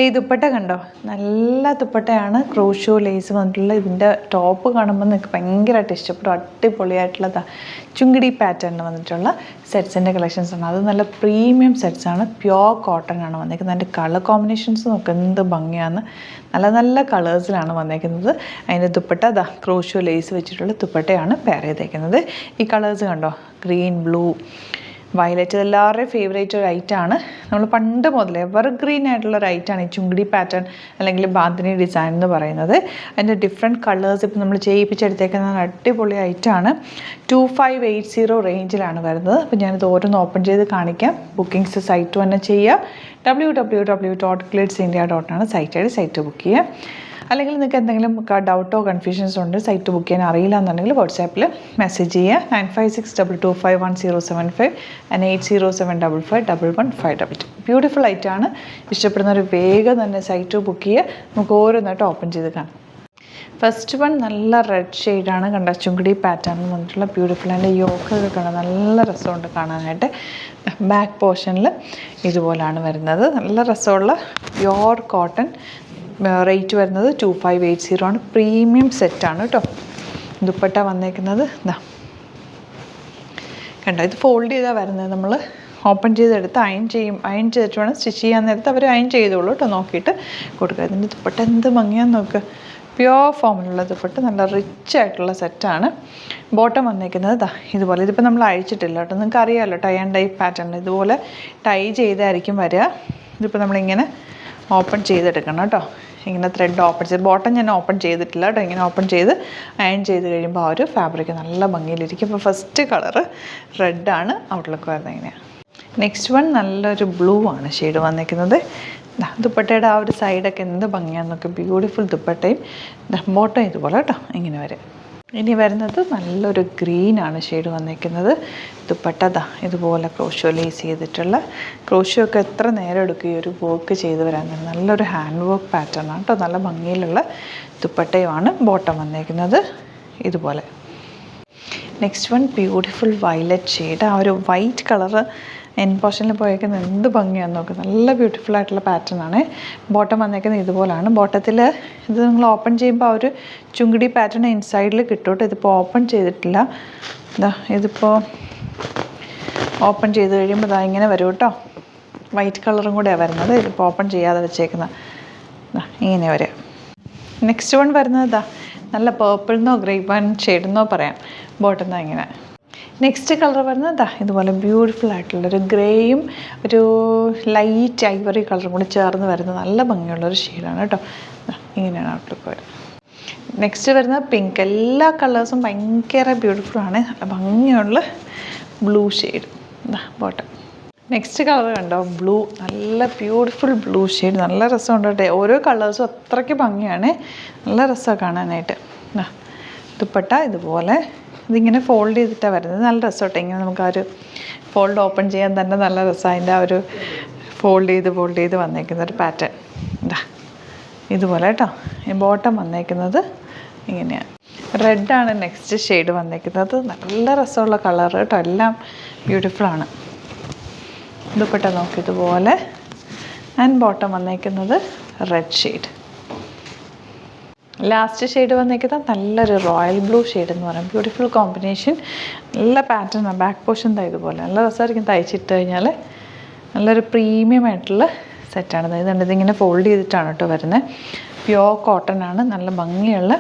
ഈ ദുപ്പട്ട കണ്ടോ, നല്ല ദുപ്പട്ടയാണ്. ക്രോഷോ ലേസ് വന്നിട്ടുള്ള ഇതിൻ്റെ ടോപ്പ് കാണുമ്പോൾ നിങ്ങൾക്ക് ഭയങ്കരമായിട്ട് ഇഷ്ടപ്പെടും. അടിപൊളിയായിട്ടുള്ള ചുങ്കിടി പാറ്റേണിൽ വന്നിട്ടുള്ള സെറ്റ്സിൻ്റെ കളക്ഷൻസ് ആണ്. അത് നല്ല പ്രീമിയം സെറ്റ്സാണ്. പ്യോർ കോട്ടൺ ആണ് വന്നേക്കുന്നത്. അതിൻ്റെ കളർ കോമ്പിനേഷൻസ് നോക്കുക എന്ത് ഭംഗിയാണ്. നല്ല നല്ല കളേഴ്സിലാണ് വന്നേക്കുന്നത്. അതിൻ്റെ ദുപ്പട്ട ക്രോഷോ ലേസ് വെച്ചിട്ടുള്ള ദുപ്പട്ടയാണ് പെയർ ചെയ്തേക്കുന്നത്. ഈ കളേഴ്സ് കണ്ടോ, ഗ്രീൻ, ബ്ലൂ, വയലറ്റ്, എല്ലാവരുടെയും ഫേവറേറ്റ് ഒരു ഐറ്റമാണ്. നമ്മൾ പണ്ട് മുതൽ എവർഗ്രീൻ ആയിട്ടുള്ള ഒരു ഐറ്റമാണ് ഈ ചുങ്കിടി പാറ്റേൺ അല്ലെങ്കിൽ ബാന്തിനി ഡിസൈൻ എന്ന് പറയുന്നത്. അതിൻ്റെ ഡിഫറെൻറ്റ് കളേഴ്സ് ഇപ്പോൾ നമ്മൾ ചെയ്യിപ്പിച്ചെടുത്തേക്കുന്ന അടിപൊളി ഐറ്റമാണ്. 2580 റേഞ്ചിലാണ് വരുന്നത്. അപ്പോൾ ഞാനിത് ഓരോന്ന് ഓപ്പൺ ചെയ്ത് കാണിക്കാം. ബുക്കിംഗ്സ് സൈറ്റ് തന്നെ ചെയ്യുക. www.glitzindia.in ആണ് സൈറ്റ് ബുക്ക് ചെയ്യുക. അല്ലെങ്കിൽ നിങ്ങൾക്ക് എന്തെങ്കിലും ഡൗട്ടോ കൺഫ്യൂഷൻസോ ഉണ്ട്, സൈറ്റ് ബുക്ക് ചെയ്യാൻ അറിയില്ല എന്നുണ്ടെങ്കിൽ വാട്സാപ്പിൽ മെസ്സേജ് ചെയ്യുക. 9562251075 and 8075551152. ബ്യൂട്ടിഫുൾ ആയിട്ടാണ്. ഇഷ്ടപ്പെടുന്നവർ വേഗം തന്നെ സൈറ്റ് ബുക്ക് ചെയ്യുക. നമുക്ക് ഓരോന്നായിട്ട് ഓപ്പൺ ചെയ്ത് കാണാം. ഫസ്റ്റ് വൺ നല്ല റെഡ് ഷെയ്ഡാണ്. കണ്ട ചുങ്കിടി പാറ്റേൺ വന്നിട്ടുള്ള ബ്യൂട്ടിഫുൾ. അതിൻ്റെ യോക്കൊക്കെ കാണാൻ നല്ല രസമുണ്ട് കാണാനായിട്ട്. ബാക്ക് പോർഷനിൽ ഇതുപോലാണ് വരുന്നത്. നല്ല രസമുള്ള പ്യോർ കോട്ടൺ. റേറ്റ് വരുന്നത് 2580 ആണ്. പ്രീമിയം സെറ്റാണ് കേട്ടോ. ദുപ്പട്ട വന്നേക്കുന്നത് കണ്ടോ, ഇത് ഫോൾഡ് ചെയ്താൽ വരുന്നത്. നമ്മൾ ഓപ്പൺ ചെയ്തെടുത്ത് അയൺ ചെയ്തിട്ട് വേണം സ്റ്റിച്ച് ചെയ്യാൻ നേരത്ത് അവർ അയൺ ചെയ്തോളൂ കേട്ടോ. നോക്കിയിട്ട് കൊടുക്കുക. ഇതിൻ്റെ ദുപ്പട്ട എന്ത് ഭംഗിയാന്ന് നോക്കുക. പ്യോർ ഫോമിലുള്ള ദുപ്പട്ട നല്ല റിച്ച് ആയിട്ടുള്ള സെറ്റാണ്. ബോട്ടം വന്നേക്കുന്നത് ഇതുപോലെ. ഇതിപ്പോൾ നമ്മൾ അഴിച്ചിട്ടില്ല കേട്ടോ. നിങ്ങൾക്ക് അറിയാമല്ലോ ടൈ ആൻഡ് ഡൈ പാറ്റേൺ. ഇതുപോലെ ടൈ ചെയ്തായിരിക്കും വരിക. ഇതിപ്പോൾ നമ്മളിങ്ങനെ ഓപ്പൺ ചെയ്തെടുക്കണം കേട്ടോ. ഇങ്ങനെ ത്രെഡ് ഓപ്പൺ ചെയ്ത്, ബോട്ടം ഞാൻ ഓപ്പൺ ചെയ്തിട്ടില്ല കേട്ടോ. ഇങ്ങനെ ഓപ്പൺ ചെയ്ത് അയൺ ചെയ്ത് കഴിയുമ്പോൾ ആ ഒരു ഫാബ്രിക് നല്ല ഭംഗിയിലിരിക്കും. അപ്പോൾ ഫസ്റ്റ് കളറ് റെഡാണ് ഔട്ട്ലുക്ക് വരുന്നത്. ഇങ്ങനെയാണ്. നെക്സ്റ്റ് വൺ നല്ലൊരു ബ്ലൂ ആണ് ഷെയ്ഡ് വന്നിരിക്കുന്നത്. ദുപ്പട്ടയുടെ ആ ഒരു സൈഡൊക്കെ എന്ത് ഭംഗിയാണെന്നൊക്കെ. ബ്യൂട്ടിഫുൾ ദുപ്പട്ടയും ബോട്ടം ഇതുപോലെ കേട്ടോ. ഇങ്ങനെ വരും. ഇനി വരുന്നത് നല്ലൊരു ഗ്രീനാണ് ഷെയ്ഡ് വന്നിരിക്കുന്നത്. ദുപ്പട്ട ഇതുപോലെ ക്രോഷോ ലേസ് ചെയ്തിട്ടുള്ള. ക്രോഷോ ഒക്കെ എത്ര നേരം എടുക്കും ഈ ഒരു വർക്ക് ചെയ്ത് വരാൻ. നല്ലൊരു ഹാൻഡ് വർക്ക് പാറ്റേൺ ആണ് കേട്ടോ. നല്ല ഭംഗിയിലുള്ള ദുപ്പട്ടയുമാണ്. ബോട്ടം വന്നിരിക്കുന്നത് ഇതുപോലെ. Next one beautiful violet shade. ആ ഒരു വൈറ്റ് കളറ് എൻ പോർഷനിൽ പോയേക്കുന്നത് എന്ത് ഭംഗിയാണെന്ന് നോക്കുക. നല്ല ബ്യൂട്ടിഫുൾ ആയിട്ടുള്ള പാറ്റേൺ ആണ്. ബോട്ടം വന്നേക്കുന്നത് ഇതുപോലാണ്. ബോട്ടത്തിൽ ഇത് നിങ്ങൾ ഓപ്പൺ ചെയ്യുമ്പോൾ ആ ഒരു ചുങ്കിടി പാറ്റേൺ ഇൻസൈഡിൽ കിട്ടും. ഇതിപ്പോൾ ഓപ്പൺ ചെയ്തിട്ടില്ല. ഇതിപ്പോൾ ഓപ്പൺ ചെയ്ത് കഴിയുമ്പോൾ ഇങ്ങനെ വരും കേട്ടോ. വൈറ്റ് കളറും കൂടെയാണ് വരുന്നത്. ഇതിപ്പോൾ ഓപ്പൺ ചെയ്യാതെ വെച്ചേക്കുന്ന ഇങ്ങനെ വരും. നെക്സ്റ്റ് വൺ വരുന്നത് നല്ല പേർപ്പിൾന്നോ ഗ്രേപ്പ് ഷെയ്ഡെന്നോ പറയാം. ബോട്ടം ഇങ്ങനെ. നെക്സ്റ്റ് കളർ വരുന്നത് ഇതുപോലെ ബ്യൂട്ടിഫുൾ ആയിട്ടുള്ളൊരു ഗ്രേയും ഒരു ലൈറ്റ് ഐവറി കളറും കൂടി ചേർന്ന് വരുന്ന നല്ല ഭംഗിയുള്ളൊരു ഷെയ്ഡാണ് കേട്ടോ. ഇങ്ങനെയാണ് ഔട്ട്ലുക്ക് വരുന്നത്. നെക്സ്റ്റ് വരുന്നത് പിങ്ക്. എല്ലാ കളേഴ്സും ഭയങ്കര ബ്യൂട്ടിഫുള്ളാണ്. നല്ല ഭംഗിയുള്ള blue shade. Bottom. Next colour കണ്ടോ, ബ്ലൂ. നല്ല ബ്യൂട്ടിഫുൾ ബ്ലൂ ഷെയ്ഡ്. നല്ല രസമുണ്ട് കേട്ടോ. ഓരോ കളേഴ്സും അത്രയ്ക്ക് ഭംഗിയാണ്. നല്ല രസമാണ് കാണാനായിട്ട്. ദുപ്പട്ട ഇതുപോലെ. ഇതിങ്ങനെ ഫോൾഡ് ചെയ്തിട്ടാണ് വരുന്നത്. നല്ല രസമാട്ടോ. ഇങ്ങനെ നമുക്ക് ആ ഒരു ഫോൾഡ് ഓപ്പൺ ചെയ്യാൻ തന്നെ നല്ല രസമാണ്. അതിൻ്റെ ആ ഒരു ഫോൾഡ് ചെയ്ത് വന്നേക്കുന്ന ഒരു പാറ്റേൺ ഇതുപോലെ കേട്ടോ. ഈ ബോട്ടം വന്നേക്കുന്നത് ഇങ്ങനെയാണ്. റെഡാണ് നെക്സ്റ്റ് ഷെയ്ഡ് വന്നേക്കുന്നത്. നല്ല രസമുള്ള കളർ കേട്ടോ. എല്ലാം ബ്യൂട്ടിഫുള്ളാണ്. ദുപ്പട്ട നോക്കി ഇതുപോലെ. ആൻഡ് ബോട്ടം വന്നേക്കുന്നത് റെഡ് ഷെയ്ഡ്. ലാസ്റ്റ് ഷെയ്ഡ് വന്നേക്കുന്നത് നല്ലൊരു റോയൽ ബ്ലൂ ഷെയ്ഡ് എന്ന് പറയാം. Beautiful combination. നല്ല പാറ്റേണാണ്. ബാക്ക് പോർഷൻ ഇതുപോലെ. നല്ല രസമായിരിക്കും തയ്ച്ചിട്ട് കഴിഞ്ഞാൽ. നല്ലൊരു പ്രീമിയം ആയിട്ടുള്ള സെറ്റാണ്. ഇതിങ്ങനെ ഫോൾഡ് ചെയ്തിട്ടാണ് കേട്ടോ വരുന്നത്. പ്യോർ കോട്ടൺ ആണ്. നല്ല ഭംഗിയുള്ള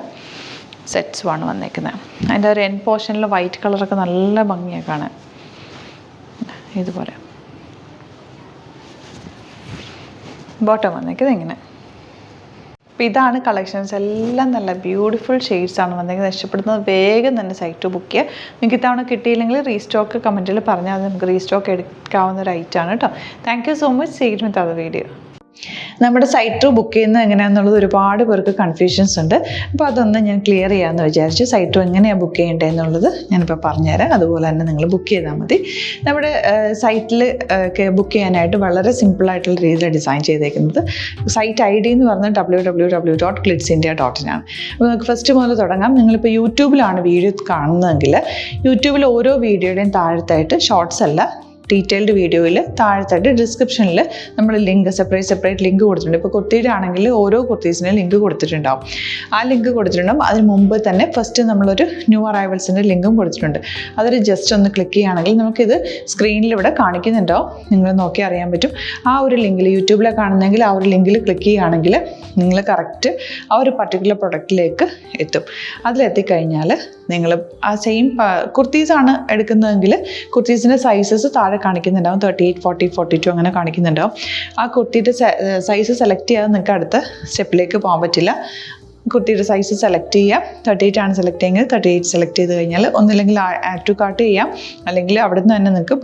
സെറ്റ്സുമാണ് വന്നേക്കുന്നത്. അതിൻ്റെ ഒരു എൻ പോർഷനിൽ വൈറ്റ് കളറൊക്കെ നല്ല ഭംഗിയാണ് കാണാൻ. ഇതുപോലെ ബോട്ടം വന്നേക്കുന്നത് ഇങ്ങനെ. അപ്പോൾ ഇതാണ് കളക്ഷൻസ്. എല്ലാം നല്ല ബ്യൂട്ടിഫുൾ ഷെയ്ഡ്സാണ് വന്നേക്കുന്നത്. ഇഷ്ടപ്പെടുന്നത് വേഗം തന്നെ സൈറ്റ് ബുക്ക് ചെയ്യുക. നിങ്ങൾക്ക് ഇത്തവണ കിട്ടിയില്ലെങ്കിൽ റീസ്റ്റോക്ക് കമൻറ്റിൽ പറഞ്ഞാൽ നമുക്ക് റീസ്റ്റോക്ക് എടുക്കാവുന്ന ഒരു ഐറ്റമാണ് കേട്ടോ. Thank you so much. See you with other video. നമ്മുടെ സൈറ്റ് ബുക്ക് ചെയ്യുന്നത് എങ്ങനെയാണെന്നുള്ളത് ഒരുപാട് പേർക്ക് കൺഫ്യൂഷൻസ് ഉണ്ട്. അപ്പോൾ അതൊന്ന് ഞാൻ ക്ലിയർ ചെയ്യാമെന്ന് വിചാരിച്ചു. സൈറ്റ് എങ്ങനെയാണ് ബുക്ക് ചെയ്യേണ്ടത് എന്നുള്ളത് ഞാനിപ്പോൾ പറഞ്ഞുതരാം. അതുപോലെ തന്നെ നിങ്ങൾ ബുക്ക് ചെയ്താൽ മതി. നമ്മുടെ സൈറ്റിൽ ബുക്ക് ചെയ്യാനായിട്ട് വളരെ സിമ്പിളായിട്ടുള്ള രീതിയിൽ ഡിസൈൻ ചെയ്തേക്കുന്നത്. സൈറ്റ് ID എന്ന് പറഞ്ഞാൽ www.glitzindia.in ആണ്. അപ്പോൾ നമുക്ക് ഫസ്റ്റ് മുതൽ തുടങ്ങാം. നിങ്ങളിപ്പോൾ യൂട്യൂബിലാണ് വീഡിയോ കാണുന്നതെങ്കിൽ യൂട്യൂബിൽ ഓരോ വീഡിയോയുടെയും താഴത്തായിട്ട് ഷോർട്സ് അല്ല ഡീറ്റെയിൽഡ് വീഡിയോയിൽ താഴത്തായിട്ട് ഡിസ്ക്രിപ്ഷനിൽ നമ്മൾ ലിങ്ക് സെപ്പറേറ്റ് ലിങ്ക് കൊടുത്തിട്ടുണ്ട്. ഇപ്പോൾ കുർത്തിയുടെ ആണെങ്കിൽ ഓരോ കുർത്തീസിനും ലിങ്ക് കൊടുത്തിട്ടുണ്ടാവും. ആ ലിങ്ക് കൊടുത്തിട്ടുണ്ടാവും. അതിന് മുമ്പ് തന്നെ ഫസ്റ്റ് നമ്മളൊരു ന്യൂ അറൈവൽസിൻ്റെ ലിങ്കും കൊടുത്തിട്ടുണ്ട്. അതൊരു ജസ്റ്റ് ഒന്ന് ക്ലിക്ക് ചെയ്യുകയാണെങ്കിൽ നമുക്കിത് സ്ക്രീനിൽ ഇവിടെ കാണിക്കുന്നുണ്ടാവും. നിങ്ങൾ നോക്കി അറിയാൻ പറ്റും. ആ ഒരു ലിങ്കിൽ യൂട്യൂബിലെ കാണുന്നെങ്കിൽ ആ ഒരു ലിങ്കിൽ ക്ലിക്ക് ചെയ്യുകയാണെങ്കിൽ നിങ്ങൾ കറക്റ്റ് ആ ഒരു പർട്ടിക്കുലർ പ്രൊഡക്റ്റിലേക്ക് എത്തും. അതിലെത്തിക്കഴിഞ്ഞാൽ നിങ്ങൾ ആ സെയിം കുർത്തീസാണ് എടുക്കുന്നതെങ്കിൽ കുർത്തീസിൻ്റെ സൈസസ് താഴെ കാണിക്കുന്നുണ്ടാവും. 38, 40, 42 അങ്ങനെ കാണിക്കുന്നുണ്ടാവും. ആ കുർത്തിയുടെ സൈസ് സെലക്ട് ചെയ്യാതെ നിങ്ങൾക്ക് അടുത്ത സ്റ്റെപ്പിലേക്ക് പോകാൻ പറ്റില്ല. കുർത്തിയുടെ സൈസ് സെലക്ട് ചെയ്യാം. 38 ആണ് സെലക്ട് ചെയ്യുന്നത്. 38 സെലക്ട് ചെയ്ത് കഴിഞ്ഞാൽ ഒന്നില്ലെങ്കിൽ ആഡ് ടു കാർട്ട് ചെയ്യാം, അല്ലെങ്കിൽ അവിടെ നിന്ന് തന്നെ നിങ്ങൾക്ക്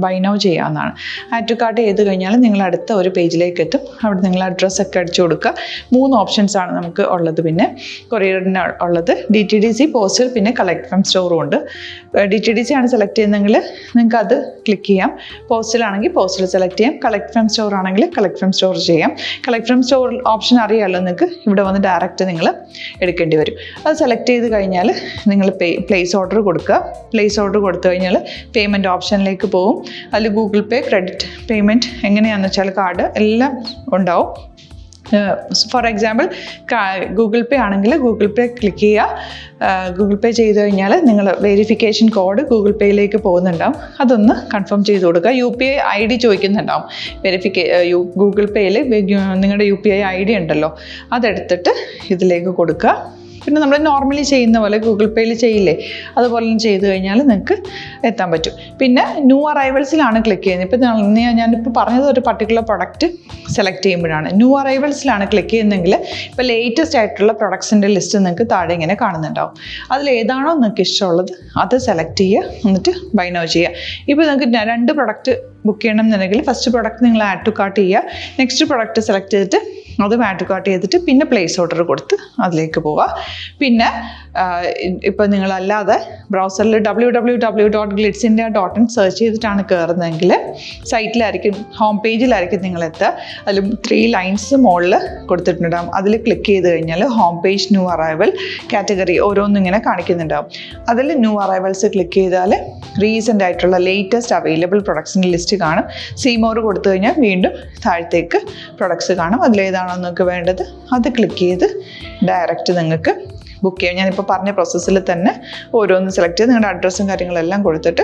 ബൈ നൗ ചെയ്യാവുന്നതാണ്. ആഡ് ടു കാർട്ട് ചെയ്ത് കഴിഞ്ഞാൽ നിങ്ങൾ അടുത്ത ഒരു പേജിലേക്ക് എത്തും. അവിടെ നിങ്ങൾ അഡ്രസ്സൊക്കെ അടിച്ചു കൊടുക്കുക. 3 ഓപ്ഷൻസാണ് നമുക്ക് ഉള്ളത്. പിന്നെ കൊറിയറിന് ഉള്ളത് DTDC, പോസ്റ്റൽ, പിന്നെ കളക്ട് ഫ്രം സ്റ്റോറും ഉണ്ട്. DTDC ആണ് സെലക്ട് ചെയ്യുന്നതെങ്കിൽ നിങ്ങൾക്ക് അത് ക്ലിക്ക് ചെയ്യാം. പോസ്റ്റലാണെങ്കിൽ പോസ്റ്റൽ സെലക്ട് ചെയ്യാം. കളക്ട് ഫ്രം സ്റ്റോർ ആണെങ്കിൽ കളക്ട് ഫ്രം സ്റ്റോർ ചെയ്യാം. കളക്ട് ഫ്രം സ്റ്റോർ ഓപ്ഷൻ അറിയാമല്ലോ നിങ്ങൾക്ക്. ഇവിടെ വന്ന് ഡയറക്റ്റ് നിങ്ങൾ എടുക്കേണ്ടി വരും. അത് സെലക്ട് ചെയ്ത് കഴിഞ്ഞാൽ നിങ്ങൾ പ്ലേസ് ഓർഡർ കൊടുക്കുക. പ്ലേസ് ഓർഡർ കൊടുത്തു കഴിഞ്ഞാൽ പേയ്മെൻറ്റ് ഓപ്ഷനിലേക്ക് പോകും. അതിൽ ഗൂഗിൾ പേ, ക്രെഡിറ്റ് പേയ്മെൻറ്റ് എങ്ങനെയാണെന്ന് വെച്ചാൽ കാർഡ് എല്ലാം ഉണ്ടാവും. ഫോർ എക്സാമ്പിൾ ഗൂഗിൾ പേ ആണെങ്കിൽ ഗൂഗിൾ പേ ക്ലിക്ക് ചെയ്യുക. ഗൂഗിൾ പേ ചെയ്ത് കഴിഞ്ഞാൽ നിങ്ങൾ വെരിഫിക്കേഷൻ കോഡ് ഗൂഗിൾ പേയിലേക്ക് പോകുന്നുണ്ടാവും. അതൊന്ന് കൺഫേം ചെയ്ത് കൊടുക്കുക. UPI ID ചോദിക്കുന്നുണ്ടാവും. ഗൂഗിൾ പേയിൽ നിങ്ങളുടെ UPI ID ഉണ്ടല്ലോ, അതെടുത്തിട്ട് ഇതിലേക്ക് കൊടുക്കുക. പിന്നെ നമ്മൾ നോർമലി ചെയ്യുന്ന പോലെ ഗൂഗിൾ പേയിൽ ചെയ്യില്ലേ, അതുപോലെ ചെയ്ത് കഴിഞ്ഞാൽ നിങ്ങൾക്ക് എത്താൻ പറ്റും. പിന്നെ ന്യൂ അറൈവൽസിലാണ് ക്ലിക്ക് ചെയ്യുന്നത്. ഇപ്പോൾ ഞാനിപ്പോൾ പറഞ്ഞത് ഒരു പർട്ടിക്കുലർ പ്രൊഡക്റ്റ് സെലക്ട് ചെയ്യുമ്പോഴാണ്. ന്യൂ അറൈവൽസിലാണ് ക്ലിക്ക് ചെയ്യുന്നതെങ്കിൽ ഇപ്പോൾ ലേറ്റസ്റ്റ് ആയിട്ടുള്ള പ്രൊഡക്ട്സിൻ്റെ ലിസ്റ്റ് നിങ്ങൾക്ക് താഴെ ഇങ്ങനെ കാണുന്നുണ്ടാവും. അതിലേതാണോ നിങ്ങൾക്ക് ഇഷ്ടമുള്ളത് അത് സെലക്ട് ചെയ്യുക, എന്നിട്ട് ബൈ നൗ ചെയ്യുക. ഇപ്പോൾ നിങ്ങൾക്ക് 2 പ്രൊഡക്റ്റ് ബുക്ക് ചെയ്യണം എന്നുണ്ടെങ്കിൽ ഫസ്റ്റ് പ്രൊഡക്റ്റ് നിങ്ങൾ ആഡ് ടു കാർട്ട് ചെയ്യുക. നെക്സ്റ്റ് പ്രൊഡക്റ്റ് സെലക്ട് ചെയ്തിട്ട് അതും ആഡ് ടു കാർട്ട് ചെയ്തിട്ട് പിന്നെ പ്ലേസ് ഓർഡർ കൊടുത്ത് അതിലേക്ക് പോവുക. പിന്നെ ഇപ്പോൾ നിങ്ങളല്ലാതെ ബ്രൗസറിൽ www.glitzindia.in സെർച്ച് ചെയ്തിട്ടാണ് കയറുന്നതെങ്കിൽ സൈറ്റിലായിരിക്കും, ഹോം പേജിലായിരിക്കും നിങ്ങളെത്തുക. അതിൽ 3 ലൈൻസ് മുകളിൽ കൊടുത്തിട്ടുണ്ടാകും. അതിൽ ക്ലിക്ക് ചെയ്ത് കഴിഞ്ഞാൽ home page, new arrival, category ഓരോന്നിങ്ങനെ കാണിക്കുന്നുണ്ടാകും. അതിൽ ന്യൂ അറൈവൽസ് ക്ലിക്ക് ചെയ്താൽ റീസെൻ്റ് ആയിട്ടുള്ള ലേറ്റസ്റ്റ് അവൈലബിൾ പ്രൊഡക്ട്സിൻ്റെ ലിസ്റ്റ് കാണും. സീമോർ കൊടുത്തു കഴിഞ്ഞാൽ വീണ്ടും താഴത്തേക്ക് പ്രൊഡക്ട്സ് കാണും. അതിലേതാണോ നിങ്ങൾക്ക് വേണ്ടത് അത് ക്ലിക്ക് ചെയ്ത് ഡയറക്റ്റ് നിങ്ങൾക്ക് ബുക്ക് ചെയ്യാം. ഞാനിപ്പോൾ പറഞ്ഞ പ്രോസസ്സിൽ തന്നെ ഓരോന്ന് സെലക്ട് ചെയ്ത് നിങ്ങളുടെ അഡ്രസ്സും കാര്യങ്ങളെല്ലാം കൊടുത്തിട്ട്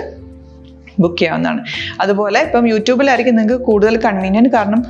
ബുക്ക് ചെയ്യാവുന്നതാണ്. അതുപോലെ ഇപ്പം യൂട്യൂബിലായിരിക്കും നിങ്ങൾക്ക് കൂടുതൽ കൺവീനിയൻറ്റ്, കാരണം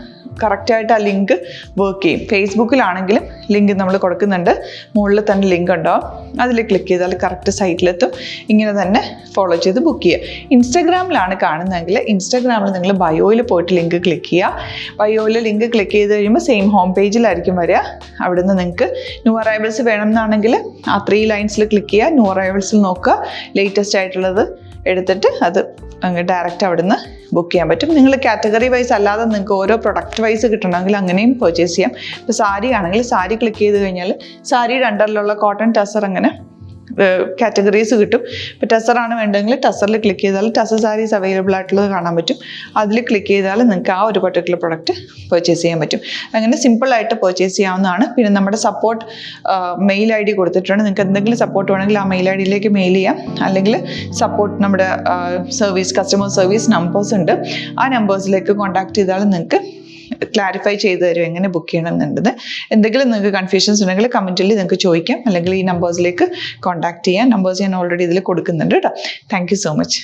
കറക്റ്റായിട്ട് ആ ലിങ്ക് വർക്ക് ചെയ്യും. ഫേസ്ബുക്കിലാണെങ്കിലും ലിങ്ക് നമ്മൾ കൊടുക്കുന്നുണ്ട്, മുകളിൽ തന്നെ ലിങ്ക് ഉണ്ടാവും. അതിൽ ക്ലിക്ക് ചെയ്താൽ കറക്റ്റ് സൈറ്റിലെത്തും. ഇങ്ങനെ തന്നെ ഫോളോ ചെയ്ത് ബുക്ക് ചെയ്യുക. ഇൻസ്റ്റാഗ്രാമിലാണ് കാണുന്നതെങ്കിൽ ഇൻസ്റ്റാഗ്രാമിൽ നിങ്ങൾ ബയോയിൽ പോയിട്ട് ലിങ്ക് ക്ലിക്ക് ചെയ്യുക. ബയോയിൽ ലിങ്ക് ക്ലിക്ക് ചെയ്ത് കഴിയുമ്പോൾ സെയിം ഹോം പേജിലായിരിക്കും വരിക. അവിടെ നിന്ന് നിങ്ങൾക്ക് ന്യൂ അറൈവൽസ് വേണമെന്നാണെങ്കിൽ ആ 3 ലൈൻസിൽ ക്ലിക്ക് ചെയ്യുക. ന്യൂ അറൈവൽസിൽ നോക്കുക, ലേറ്റസ്റ്റ് ആയിട്ടുള്ളത് എടുത്തിട്ട് അത് അങ്ങ് ഡയറക്റ്റ് അവിടെ നിന്ന് ബുക്ക് ചെയ്യാൻ പറ്റും. നിങ്ങൾ കാറ്റഗറി വൈസ് അല്ലാതെ നിങ്ങൾക്ക് ഓരോ പ്രൊഡക്റ്റ് വൈസ് കിട്ടണമെങ്കിൽ അങ്ങനെയും പർച്ചേസ് ചെയ്യാം. ഇപ്പോൾ സാരി ആണെങ്കിൽ സാരി ക്ലിക്ക് ചെയ്ത് കഴിഞ്ഞാൽ സാരിയുടെ അണ്ടറിലുള്ള കോട്ടൺ ടസർ അങ്ങനെ കാറ്റഗറീസ് കിട്ടും. ഇപ്പോൾ ടസറാണ് വേണ്ടതെങ്കിൽ ടസറിൽ ക്ലിക്ക് ചെയ്താൽ ടസർ സാരീസ് അവൈലബിൾ ആയിട്ടുള്ളത് കാണാൻ പറ്റും. അതിൽ ക്ലിക്ക് ചെയ്താൽ നിങ്ങൾക്ക് ആ ഒരു പർട്ടിക്കുലർ പ്രൊഡക്റ്റ് പർച്ചേസ് ചെയ്യാൻ പറ്റും. അങ്ങനെ സിമ്പിളായിട്ട് പർച്ചേസ് ചെയ്യാവുന്നതാണ്. പിന്നെ നമ്മുടെ സപ്പോർട്ട് മെയിൽ ID കൊടുത്തിട്ടുണ്ട്. നിങ്ങൾക്ക് എന്തെങ്കിലും സപ്പോർട്ട് വേണമെങ്കിൽ ആ മെയിൽ IDയിലേക്ക് മെയിൽ ചെയ്യാം. അല്ലെങ്കിൽ സപ്പോർട്ട് നമ്മുടെ കസ്റ്റമർ സർവീസ് നമ്പേഴ്സ് ഉണ്ട്. ആ നമ്പേഴ്സിലേക്ക് കോൺടാക്ട് ചെയ്താൽ നിങ്ങൾക്ക് ക്ലാരിഫൈ ചെയ്ത് തരും എങ്ങനെ ബുക്ക് ചെയ്യണം എന്നുള്ളത്. എന്തെങ്കിലും നിങ്ങൾക്ക് കൺഫ്യൂഷൻസ് ഉണ്ടെങ്കിൽ കമൻറ്റിൽ നിങ്ങൾക്ക് ചോദിക്കാം, അല്ലെങ്കിൽ ഈ നമ്പേഴ്സിലേക്ക് കോൺടാക്ട് ചെയ്യാം. നമ്പേഴ്സ് ഞാൻ ഓൾറെഡി ഇതിൽ കൊടുക്കുന്നുണ്ട് കേട്ടോ. Thank you so much.